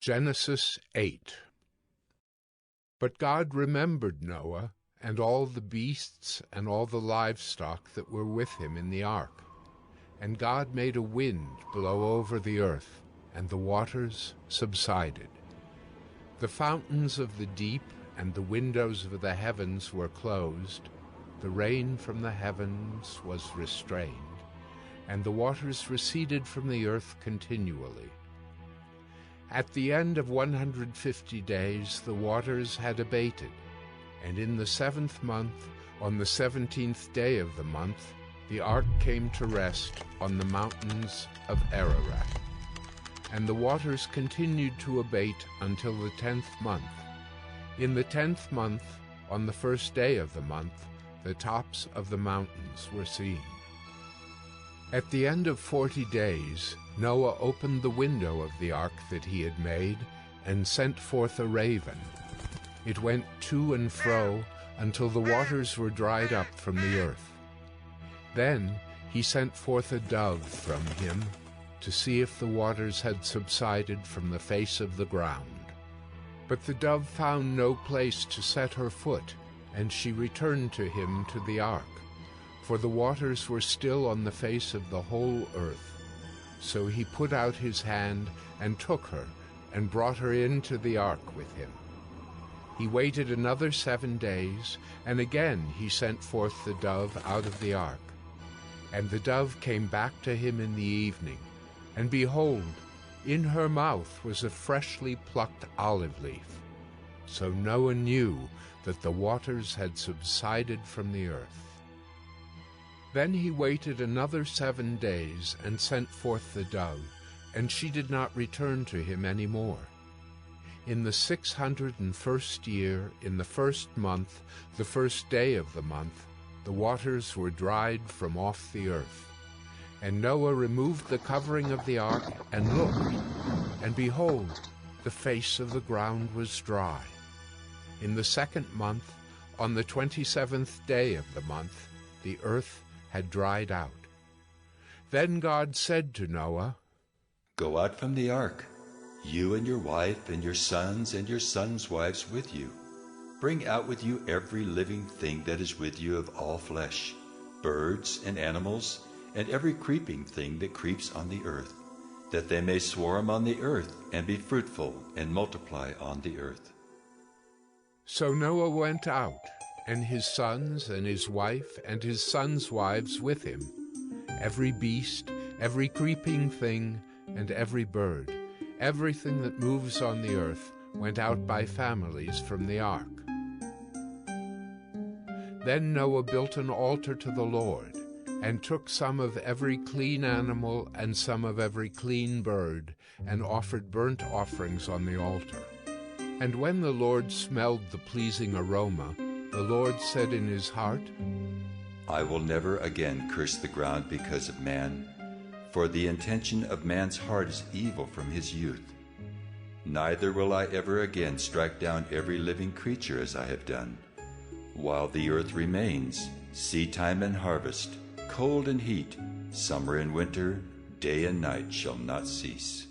Genesis 8. But God remembered Noah and all the beasts and all the livestock that were with him in the ark. And God made a wind blow over the earth, and the waters subsided. The fountains of the deep and the windows of the heavens were closed, the rain from the heavens was restrained, and the waters receded from the earth continually. At the end of 150 days the waters had abated, and in the 7th month, on the 17th day of the month, the ark came to rest on the mountains of Ararat. And the waters continued to abate until the 10th month. In the 10th month, on the 1st day of the month, the tops of the mountains were seen. At the end of 40 days, Noah opened the window of the ark that he had made, and sent forth a raven. It went to and fro until the waters were dried up from the earth. Then he sent forth a dove from him, to see if the waters had subsided from the face of the ground. But the dove found no place to set her foot, and she returned to him to the ark, for the waters were still on the face of the whole earth. So he put out his hand and took her, and brought her into the ark with him. He waited another 7 days, and again he sent forth the dove out of the ark. And the dove came back to him in the evening, and behold, in her mouth was a freshly plucked olive leaf. So Noah knew that the waters had subsided from the earth. Then he waited another 7 days and sent forth the dove, and she did not return to him any more. In the 601st year, in the 1st month, the 1st day of the month, the waters were dried from off the earth. And Noah removed the covering of the ark, and looked, and behold, the face of the ground was dry. In the 2nd month, on the 27th day of the month, the earth had dried out. Then God said to Noah, "Go out from the ark, you and your wife and your sons and your sons' wives with you. Bring out with you every living thing that is with you of all flesh, birds and animals, and every creeping thing that creeps on the earth, that they may swarm on the earth and be fruitful and multiply on the earth." So Noah went out, and his sons and his wife and his sons' wives with him, every beast, every creeping thing, and every bird, everything that moves on the earth, went out by families from the ark. Then Noah built an altar to the Lord, and took some of every clean animal and some of every clean bird, and offered burnt offerings on the altar. And when the Lord smelled the pleasing aroma, the Lord said in his heart, "I will never again curse the ground because of man, for the intention of man's heart is evil from his youth. Neither will I ever again strike down every living creature as I have done. While the earth remains, seedtime and harvest, cold and heat, summer and winter, day and night shall not cease."